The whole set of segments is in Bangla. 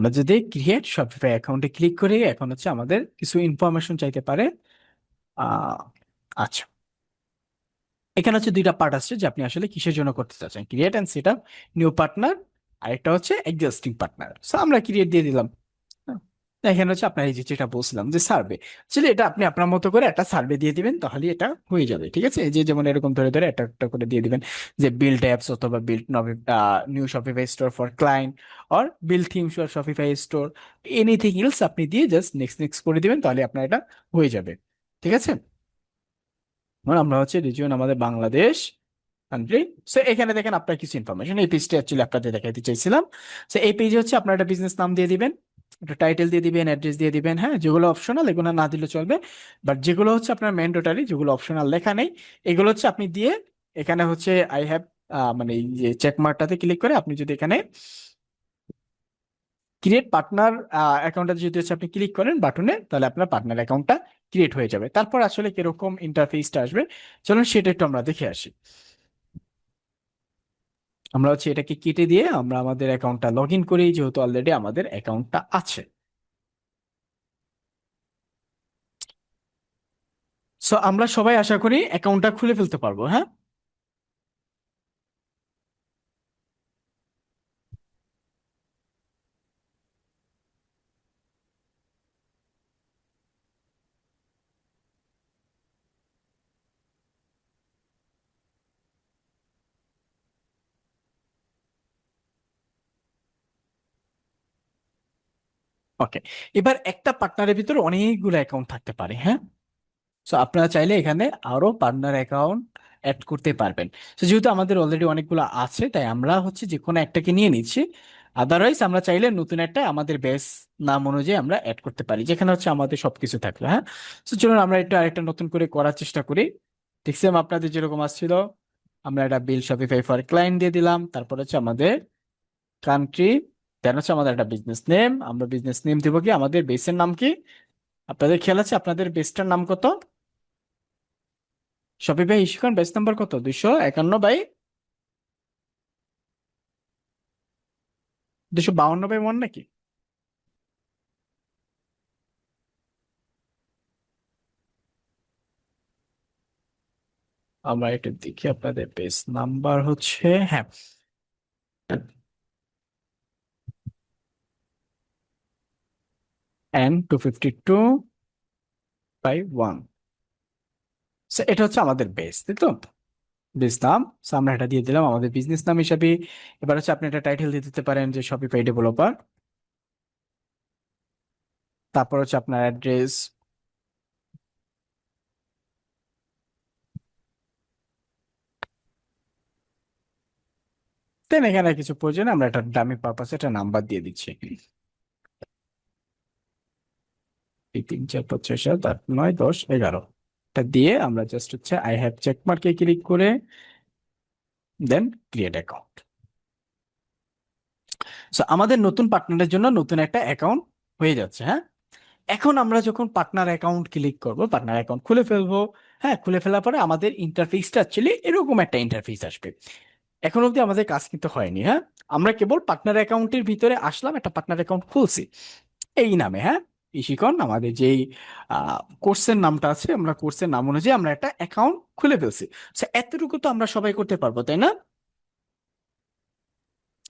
আমরা যদি ক্রিয়েট শপিফাই অ্যাকাউন্টে ক্লিক করি, এখন হচ্ছে আমাদের কিছু ইনফরমেশন চাইতে পারে। আহ আচ্ছা, এখানে হচ্ছে দুইটা পার্ট আছে যে আপনি আসলে কিসের জন্য করতে চাচ্ছেন, create and set up new partner, আরেকটা হচ্ছে এক্সিস্টিং পার্টনার। সো আমরা ক্রিয়েট দিয়ে দিলাম। হ্যাঁ, এখানে হচ্ছে আপনার এই যে যেটা বলছিলাম যে সার্ভে, আসলে এটা আপনি আপনার মতো করে একটা সার্ভে দিয়ে দিবেন, তাহলে এটা হয়ে যাবে। ঠিক আছে, এই যে যেমন এরকম ধরে ধরে একটা একটা করে দিয়ে দিবেন যে বিল্ড অ্যাপস অথবা build new Shopify store for client, or build theme for Shopify store, anything else আপনি দিয়ে জাস্ট নেক্সট নেক্সট করে দিবেন, তাহলে আপনার এটা হয়ে যাবে। ঠিক আছে, মানে আমরা হচ্ছে রিজিয়ন আমাদের বাংলাদেশ কান্ট্রি। সো এখানে দেখেন আপনার কিছু ইনফরমেশন, এই পেজটা অ্যাকচুয়ালি আপনাদের দেখাইতে চাইছিলাম। সো এই পেজে হচ্ছে আপনার একটা বিজনেস নাম দিয়ে দিবেন, একটা টাইটেল দিয়ে দিবেন, অ্যাড্রেস দিয়ে দিবেন। হ্যাঁ, যেগুলো অপশনাল এগুলো না দিলে চলবে, বাট যেগুলো হচ্ছে আপনার ম্যান্ডেটরি, যেগুলো অপশনাল লেখা নেই, এগুলো হচ্ছে আপনি দিয়ে এখানে হচ্ছে আই হ্যাভ, মানে এই যে চেক মার্কটাতে ক্লিক করে আপনি যদি এখানে ক্রিয়েট পার্টনার অ্যাকাউন্টে যদি হচ্ছে আপনি ক্লিক করেন বাটনে, তাহলে আপনার পার্টনার অ্যাকাউন্টটা ক্রিয়েট হয়ে যাবে। তারপর আসলে কিরকম ইন্টারফেসটা আসবে, চলুন সেটা একটু আমরা দেখে আসি। আমরা হচ্ছে এটাকে কেটে দিয়ে আমরা আমাদের অ্যাকাউন্টটা লগ ইন করি, যেহেতু অলরেডি আমাদের অ্যাকাউন্টটা আছে। সো আমরা সবাই আশা করি অ্যাকাউন্টটা খুলে ফেলতে পারবো। হ্যাঁ, ওকে। এবার একটা পার্টনারের ভিতরে অনেকগুলো অ্যাকাউন্ট থাকতে পারে। হ্যাঁ, সো আপনারা চাইলে এখানে আরো পার্টনার অ্যাকাউন্ট অ্যাড করতে পারবেন। তো যেহেতু আমাদের অলরেডি অনেকগুলো আছে, তাই আমরা হচ্ছে যে কোনো একটাকে নিয়ে নিচ্ছি। আদারওয়াইজ আমরা চাইলে নতুন একটা আমাদের বেস নাম অনুযায়ী আমরা অ্যাড করতে পারি, যেখানে হচ্ছে আমাদের সবকিছু থাকলো। হ্যাঁ, তো চলুন আমরা একটু আরেকটা নতুন করে করার চেষ্টা করি। ঠিক সেম আপনাদের যেরকম আসছিল, আমরা একটা বিল শপিফাই ফর ক্লায়েন্ট দিয়ে দিলাম, তারপর হচ্ছে আমাদের কান্ট্রি, দেন হচ্ছে আমাদের একটা বিজনেস নেম। আমরা বিজনেস নেম দিব কি, আমাদের বেসের নাম কি? আপনাদের খেয়াল আছে আপনাদের বেসটার নাম কত? শপিফাই ইস্যুকন বেস নাম্বার কত? 251 বাই 252 বাই 1 নাকি? আমরা একটু দেখি, আপনাদের বেস নাম্বার হচ্ছে, হ্যাঁ, N 252/1। এটা হচ্ছে আমাদের বেস, তাই তো? বেস নাম। So আমরা এটা দিয়ে দিলাম আমাদের বিজনেস নাম হিসাবে। এবার হচ্ছে আপনি একটা টাইটেল দিয়ে দিতে পারেন যে শপিফাই ডেভেলপার, তারপর হচ্ছে আপনার অ্যাড্রেস, দেন এখানে কিছু প্রয়োজন আমরা একটা ডামি পারপাসে একটা নাম্বার দিয়ে দিচ্ছি, 2 3 4 5 6 7 8 9 10 11। এটা দিয়ে আমরা জাস্ট হচ্ছে আই হ্যাভ চেক মার্কে ক্লিক করে দেন ক্রিয়েট অ্যাকাউন্ট। সো আমাদের নতুন পার্টনারের জন্য নতুন একটা অ্যাকাউন্ট হয়ে যাচ্ছে। হ্যাঁ, এখন আমরা যখন পার্টনার অ্যাকাউন্ট ক্লিক করব, পার্টনার অ্যাকাউন্ট খুলে ফেলবো। হ্যাঁ, খুলে ফেলার পরে আমাদের ইন্টারফেসটা অ্যাকচুয়ালি এরকম একটা ইন্টারফেস আসবে। এখন অবধি আমাদের কাজ কিন্তু হয়নি। হ্যাঁ, আমরা কেবল পার্টনার অ্যাকাউন্টের ভিতরে আসলাম, একটা পার্টনার অ্যাকাউন্ট খুলছি এই নামে। হ্যাঁ, ইশিকন আমাদের যেই কোর্সের নামটা আছে, আমরা কোর্সের নাম অনুযায়ী আমরা একটা অ্যাকাউন্ট খুলে ফেলছি। So, এতটুকু তো আমরা সবাই করতে পারবো, তাই না?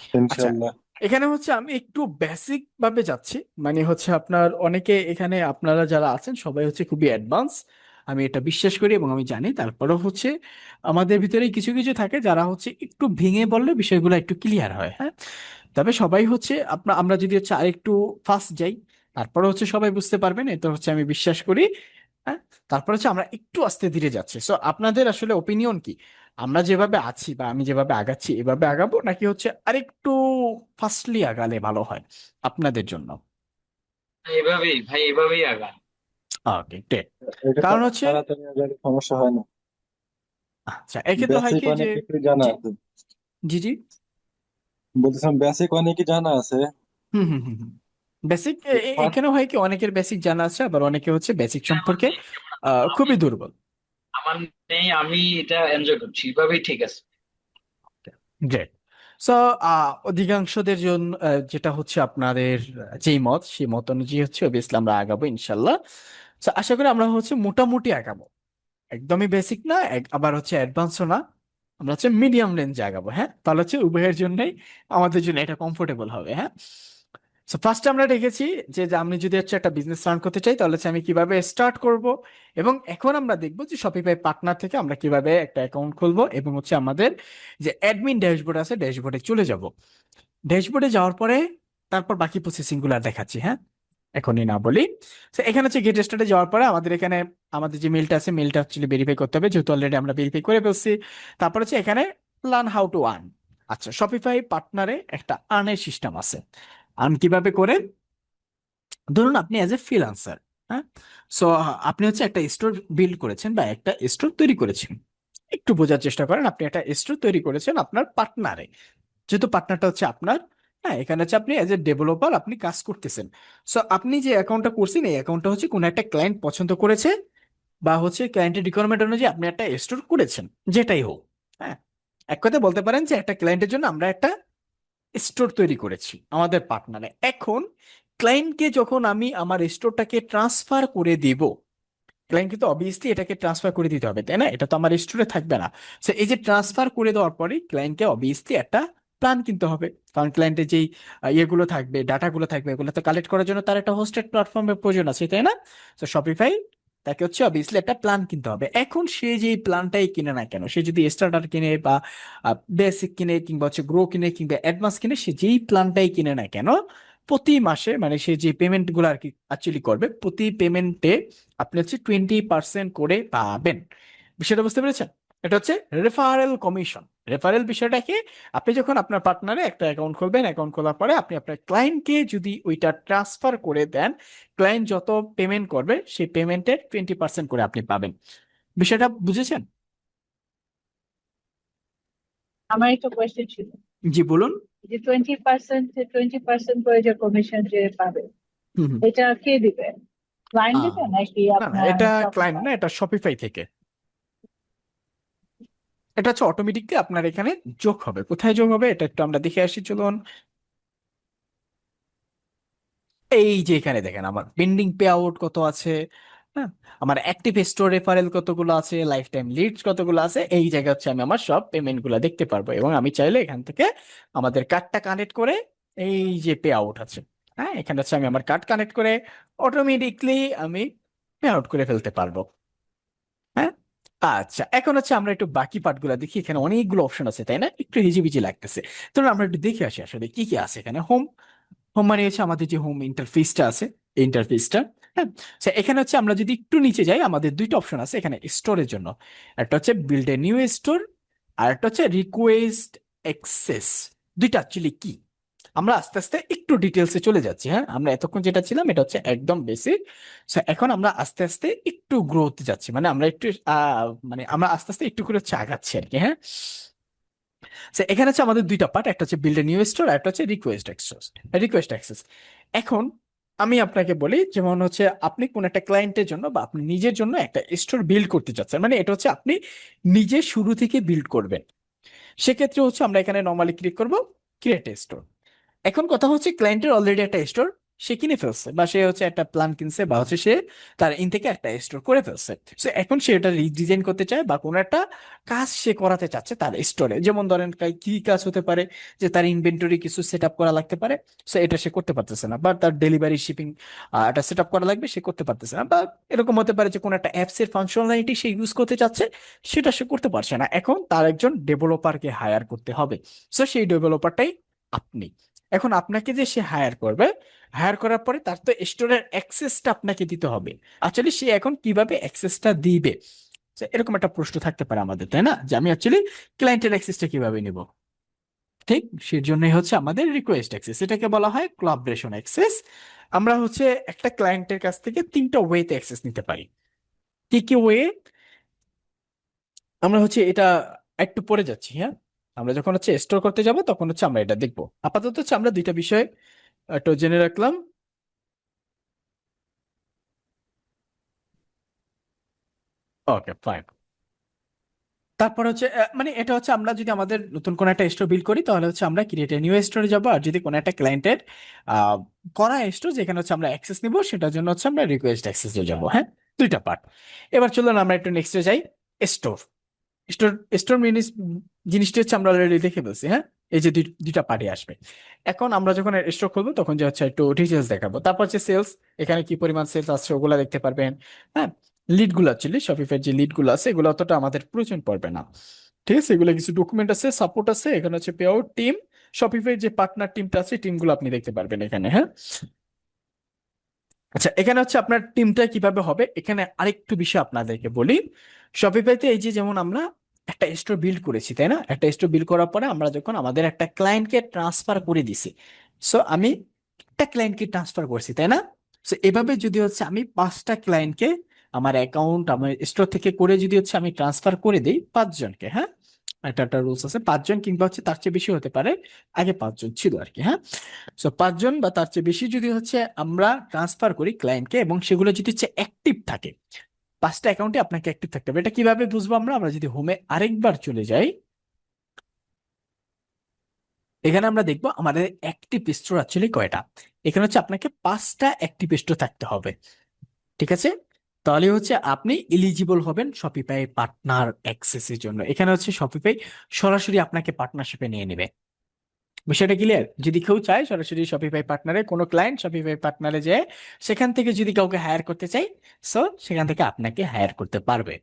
আচ্ছা, ইনশাল্লাহ। এখানে হচ্ছে আমি একটু বেসিক ভাবে যাচ্ছি, মানে হচ্ছে আপনার অনেকে এখানে আপনারা যারা আছেন সবাই হচ্ছে খুবই অ্যাডভান্স, আমি এটা বিশ্বাস করি এবং আমি জানি। তারপরেও হচ্ছে আমাদের ভিতরে কিছু কিছু থাকে যারা হচ্ছে একটু ভেঙে বললে বিষয়গুলো একটু ক্লিয়ার হয়। হ্যাঁ, তবে সবাই হচ্ছে আমরা যদি হচ্ছে আরেকটু ফাস্ট যাই, তারপরে হচ্ছে সবাই বুঝতে পারবেন, এটা হচ্ছে আমি বিশ্বাস করি। হ্যাঁ, তারপর হচ্ছে আমরা একটু আস্তে ধীরে যাচ্ছি। সো আপনাদের আসলে ওপিনিয়ন কি, আমরা যেভাবে আছি বা আমি যেভাবে আগাচ্ছি এভাবে আগাবো, নাকি হচ্ছে আরেকটু ফাস্টলি আগালে ভালো হয় আপনাদের জন্য? এভাবেই ভাই, এভাবেই আগান। ওকে, গ্রেট। এটা কারণ হচ্ছে, তাড়াতাড়ি আগালে সমস্যা হয় না। আচ্ছা, এক্ষেত্রে হয় বেসিক কি যে, অনেক কিছু জানা জি আছে। জি জি, বলতেছিলাম বেসিক অনেক কি জানা আছে। হুম হুম হুম হুম, বেসিক। ফার্স্ট এখানে হয় কি অনেকের বেসিক জানা আছে, আবার অনেকে হচ্ছে বেসিক আমার সম্পর্কে নেই, আমি খুবই দুর্বল। আমার নেই, আমি এটা এনজয় করছি, এভাবেই ঠিক আছে। গ্রেট। সো অধিকাংশদের জন্য যেটা হচ্ছে আপনাদের যেই মত সেই মত অনুযায়ী হচ্ছে অবভিয়াসলি আমরা আগাবো ইনশাল্লাহ। তো আশা করি আমরা হচ্ছে মোটামুটি আগাবো, একদমই বেসিক না আবার হচ্ছে অ্যাডভান্সও না, আমরা হচ্ছে মিডিয়াম রেঞ্জে আগাবো। হ্যাঁ, তাহলে হচ্ছে উভয়ের জন্যই আমাদের জন্য এটা কমফোর্টেবল হবে। হ্যাঁ, সো ফার্স্টে আমরা দেখেছি যে আমি যদি হচ্ছে একটা বিজনেস রান করতে চাই তাহলে হচ্ছে আমি কিভাবে স্টার্ট করব, এবং এখন আমরা দেখবো যে শপিফাই পার্টনার থেকে আমরা কিভাবে একটা অ্যাকাউন্ট খুলবো এবং হচ্ছে আমাদের যে অ্যাডমিন ড্যাশবোর্ড আছে ড্যাশবোর্ডে চলে যাব। ড্যাশবোর্ডে যাওয়ার পরে তারপর বাকি প্রসেসিং গুলো আর দেখাচ্ছি। হ্যাঁ, এখনই না বলি। তো এখানে হচ্ছে গেট স্টার্টে যাওয়ার পরে আমাদের এখানে আমাদের যে মেলটা আছে মেলটা অ্যাকচুয়ালি ভেরিফাই করতে হবে, যেহেতু অলরেডি আমরা ভেরিফাই করে ফেলছি। তারপর হচ্ছে এখানে প্ল্যান হাউ টু আর্ন। আচ্ছা, শপিফাই পার্টনারে একটা আর্নের সিস্টেম আছে। আর্ন কিভাবে করে, ধরুন আপনি অ্যাজ এ ফ্রিল্যান্সার, হ্যাঁ, সো আপনি হচ্ছে একটা স্টোর বিল্ড করেছেন বা একটা স্টোর তৈরি করেছেন। একটু বোঝার চেষ্টা করেন, আপনি একটা স্টোর তৈরি করেছেন আপনার পার্টনারে, যেহেতু পার্টনারটা হচ্ছে আপনার। হ্যাঁ, এখানে হচ্ছে আপনি এজ এ ডেভেলপার আপনি কাজ করতেছেন। সো আপনি যে অ্যাকাউন্টটা করছেন এই অ্যাকাউন্টটা হচ্ছে কোনো একটা ক্লায়েন্ট পছন্দ করেছে, বা হচ্ছে ক্লায়েন্টের রিকোয়ারমেন্ট অনুযায়ী আপনি একটা স্টোর করেছেন, যেটাই হোক। হ্যাঁ, এক কথায় বলতে পারেন যে একটা ক্লায়েন্টের জন্য আমরা একটা স্টোর তৈরি করেছি আমাদের পার্টনারে। এখন ক্লায়েন্টকে যখন আমি আমার স্টোরটাকে ট্রান্সফার করে দিব, ক্লায়েন্টকে তো অবভিয়াসলি এটাকে ট্রান্সফার করে দিতে হবে, তাই না? এটা তো আমার স্টোরে থাকবে না। সো এই যে ট্রান্সফার করে দেওয়ার পরে ক্লায়েন্টকে অবভিয়াসলি একটা প্ল্যান কিনতে হবে, কারণ ক্লায়েন্টের যেই ইয়েগুলো থাকবে, ডাটাগুলো থাকবে, এগুলো তো কালেক্ট করার জন্য তার একটা হোস্টেড প্ল্যাটফর্মের প্রয়োজন আছে, তাই না? তো শপিফাই তাকে হচ্ছে অবভিয়াসলি একটা প্ল্যান কিনতে হবে। এখন সে যেই প্ল্যানটাই কিনে না কেন, সে যদি স্টার্টার কিনে বা বেসিক কিনে কিংবা হচ্ছে গ্রো কিনে কিংবা অ্যাডভান্স কিনে, সে যেই প্ল্যানটাই কিনে না কেন, প্রতি মাসে মানে সে যে পেমেন্ট গুলো আর কি অ্যাকচুয়ালি করবে, প্রতি পেমেন্টে আপনি হচ্ছে 20% করে পাবেন। বিষয়টা বুঝতে পেরেছেন? এটা হচ্ছে রেফারেল কমিশন। রেফারেল বিষয়টা কি, আপনি যখন আপনার পার্টনারে একটা অ্যাকাউন্ট খুলবেন, অ্যাকাউন্ট খোলার পরে আপনি আপনার ক্লায়েন্টকে যদি ওইটা ট্রান্সফার করে দেন, ক্লায়েন্ট যত পেমেন্ট করবে সেই পেমেন্টের 20% করে আপনি পাবেন। বিষয়টা বুঝেছেন? আমার একটা কোয়েশ্চেন ছিল, জি বলুন। যে 20% করে যে কমিশন যে পাবে, হুম হুম। এটা কে দিবে? ক্লায়েন্ট আহ, দিবে নাকি না না, আপনার এটা ক্লায়েন্ট শপিফাই? না, এটা শপিফাই থেকে। এটা হচ্ছে অটোমেটিকলি আপনার এখানে যোগ হবে। কোথায় যোগ হবে এটা একটু আমরা দেখে আসি, চলুন। এই যে এখানে দেখেন আমার পেন্ডিং পে আউট কত আছে, হ্যাঁ, আমার অ্যাক্টিভ স্টোর রেফারেল কতগুলো আছে, লাইফ টাইম লিডস কতগুলো আছে, এই জায়গা হচ্ছে আমি আমার সব পেমেন্ট গুলো দেখতে পারবো, এবং আমি চাইলে এখান থেকে আমাদের কার্ডটা কানেক্ট করে এই যে পে আউট আছে, হ্যাঁ, এখানে হচ্ছে আমি আমার কার্ড কানেক্ট করে অটোমেটিকলি আমি পে আউট করে ফেলতে পারবো। হ্যাঁ, আচ্ছা, এখন হচ্ছে আমরা একটু বাকি পার্টগুলো দেখি। এখানে অনেকগুলো অপশন আছে, তাই না? একটু হিজিবিজি লাগতেছে। তো আমরা একটু দেখে আসি আসলে কি কি আছে এখানে। হোম, হোম মানে হচ্ছে আমাদের যে হোম ইন্টারফেসটা আছে, এই ইন্টারফেসটা। হ্যাঁ, আচ্ছা, এখানে হচ্ছে আমরা যদি একটু নিচে যাই, আমাদের দুইটা অপশন আছে এখানে স্টোরের জন্য। একটা হচ্ছে বিল্ড এ নিউ স্টোর, আর একটা হচ্ছে রিকোয়েস্ট অ্যাক্সেস। দুইটা অ্যাকচুয়ালি কি, আমরা আস্তে আস্তে একটু ডিটেলসে চলে যাচ্ছি। হ্যাঁ, আমরা এতক্ষণ যেটা ছিলাম এটা হচ্ছে একদম বেসিক। সো এখন আমরা আস্তে আস্তে একটু গ্রোথ যাচ্ছি, মানে আমরা একটু মানে আমরা আস্তে আস্তে একটু করে হচ্ছে আগাচ্ছি আর কি। হ্যাঁ, সো এখানে হচ্ছে আমাদের দুইটা পার্ট, একটা হচ্ছে বিল্ড এ নিউ স্টোর আর একটা হচ্ছে রিকোয়েস্ট অ্যাক্সেস। রিকোয়েস্ট অ্যাক্সেস, এখন আমি আপনাকে বলি, যেমন হচ্ছে আপনি কোন একটা ক্লায়েন্টের জন্য বা আপনি নিজের জন্য একটা স্টোর বিল্ড করতে চাচ্ছেন, মানে এটা হচ্ছে আপনি নিজে শুরু থেকে বিল্ড করবেন। সেক্ষেত্রে হচ্ছে আমরা এখানে নর্মালি ক্লিক করব ক্রিয়েট স্টোর। এখন কথা হচ্ছে ক্লায়েন্টের অলরেডি একটা স্টোর সে কিনে ফেলছে, বা সে হচ্ছে একটা প্ল্যান কিনছে, বা হচ্ছে সে তার ইন থেকে একটা স্টোর করে ফেলছে। সো এখন সে এটা রিডিজাইন করতে চায় বা কোনো একটা কাজ সে করাতে চাচ্ছে তার স্টোরে। যেমন ধরেন কি কাজ হতে পারে, যে তার ইনভেন্টরি কিছু সেট আপ করা লাগতে পারে, সো এটা সে করতে পারতেছে না, বা তার ডেলিভারি শিপিং এটা সেট আপ করা লাগবে, সে করতে পারতেছে না, বা এরকম হতে পারে যে কোনো একটা অ্যাপস এর ফাংশনালিটি সে ইউজ করতে চাচ্ছে, সেটা সে করতে পারছে না। এখন তার একজন ডেভেলপারকে হায়ার করতে হবে। সো সেই ডেভেলপারটাই আপনি। এখন আপনাকে যে সে হায়ার করবে, হায়ার করার পরে তার তো স্টোরের অ্যাক্সেসটা আপনাকে দিতে হবে। অ্যাকচুয়ালি সে এখন কিভাবে অ্যাক্সেসটা দিবে, তো এরকম একটা প্রশ্ন থাকতে পারে আমাদের, তাই না? যে আমি অ্যাকচুয়ালি ক্লায়েন্টের অ্যাক্সেসটা কিভাবে নিব। ঠিক সেজন্যই হচ্ছে আমাদের রিকোয়েস্ট অ্যাক্সেস, এটাকে বলা হয় কোলাবরেশন অ্যাক্সেস। আমরা হচ্ছে একটা ক্লায়েন্টের কাছ থেকে তিনটা ওয়েতে অ্যাক্সেস নিতে পারি। কি কি ওয়ে, আমরা হচ্ছে এটা একটু পরে যাচ্ছি। হ্যাঁ, আমরা যখন হচ্ছে স্টোর করতে যাব তখন হচ্ছে আমরা এটা দেখবো। আপাতত হচ্ছে আমরা দুইটা বিষয় একটু জেনে রাখলাম। Okay fine. তারপর হচ্ছে মানে এটা হচ্ছে আমরা যদি আমাদের নতুন কোনো একটা স্টোর বিল্ড করি তাহলে হচ্ছে আমরা ক্রিয়েট এ নিউ স্টোরে যাবো, আর যদি কোনো একটা ক্লায়েন্টের করা স্টোর যেখানে হচ্ছে আমরা অ্যাক্সেস নিব সেটার জন্য হচ্ছে আমরা রিকোয়েস্ট অ্যাক্সেসে যাবো। হ্যাঁ, দুইটা পার্ট। এবার চলুন আমরা একটু নেক্সটে যাই। স্টোর স্টোর স্টোর জিনিসটা হচ্ছে আমরা অলরেডি দেখে ফেলছি। হ্যাঁ, এই যে দুইটা পার্টি আসবে। এখন আমরা যখন স্টোর খুলবো তখন যে হচ্ছে একটু ডিটেলস দেখাবো। তারপর হচ্ছে সেলস, এখানে কি পরিমাণ সেলস আসছে ওগুলা দেখতে পারবেন। হ্যাঁ, লিড গুলো অ্যাকচুয়ালি শপিফাই যে লিড গুলো আছে এগুলো অতটা আমাদের প্রয়োজন পড়বে না। ঠিক আছে, এগুলো কিছু ডকুমেন্ট আছে, সাপোর্ট আছে, এখানে হচ্ছে পে আউট টিম, শপিফাই যে পার্টনার টিমটা আছে টিমগুলো আপনি দেখতে পারবেন এখানে। হ্যাঁ, আচ্ছা, এখানে হচ্ছে আপনার টিমটা কিভাবে হবে এখানে আরেকটু বিষয় আপনাদেরকে বলি। শপিফাইতে এই যে যেমন আমরা একটা স্টোর বিল্ড করেছি তাই না, একটা স্টোর বিল্ড করার পরে আমরা যখন আমাদের একটা ক্লায়েন্টকে ট্রান্সফার করে দিছি, সো আমি একটা ক্লায়েন্টকে ট্রান্সফার করছি তাই না। সো এভাবে যদি হচ্ছে আমি 5টা ক্লায়েন্টকে আমার অ্যাকাউন্ট আমার স্টোর থেকে করে যদি হচ্ছে আমি ট্রান্সফার করে দিই 5জনকে। হ্যাঁ, একটা রুলস আছে 5জন কিংবা হচ্ছে তার চেয়ে বেশি হতে পারে, আগে 5জন ছিল আর কি। হ্যাঁ, সো 5জন বা তার চেয়ে বেশি যদি হচ্ছে আমরা ট্রান্সফার করি ক্লায়েন্টকে এবং সেগুলো যদি হচ্ছে অ্যাক্টিভ থাকে, 5টা অ্যাকাউন্টে আপনাকে অ্যাক্টিভ থাকতে হবে। এটা কিভাবে বুঝবো আমরা? আমরা যদি হোমে আরেকবার চলে যাই, এখানে আমরা দেখবো আমাদের অ্যাক্টিভ স্টোর অ্যাকচুয়ালি কয়টা। এখানে হচ্ছে আপনাকে 5টা অ্যাক্টিভ স্টোর থাকতে হবে। ঠিক আছে, তাহলে হচ্ছে আপনি এলিজিবল হবেন শপিফাই পার্টনার অ্যাক্সেসের জন্য। এখানে হচ্ছে শপিফাই সরাসরি আপনাকে পার্টনারশিপে নিয়ে নেবে। বিষয়টা ক্লিয়ার? যদি কেউ চায় সরাসরি শপিফাই পার্টনারে, কোনো ক্লায়েন্ট শপিফাই পার্টনারে যায় সেখান থেকে যদি কাউকে হায়ার করতে চাই, সো সেখান থেকে আপনাকে হায়ার করতে পারবে।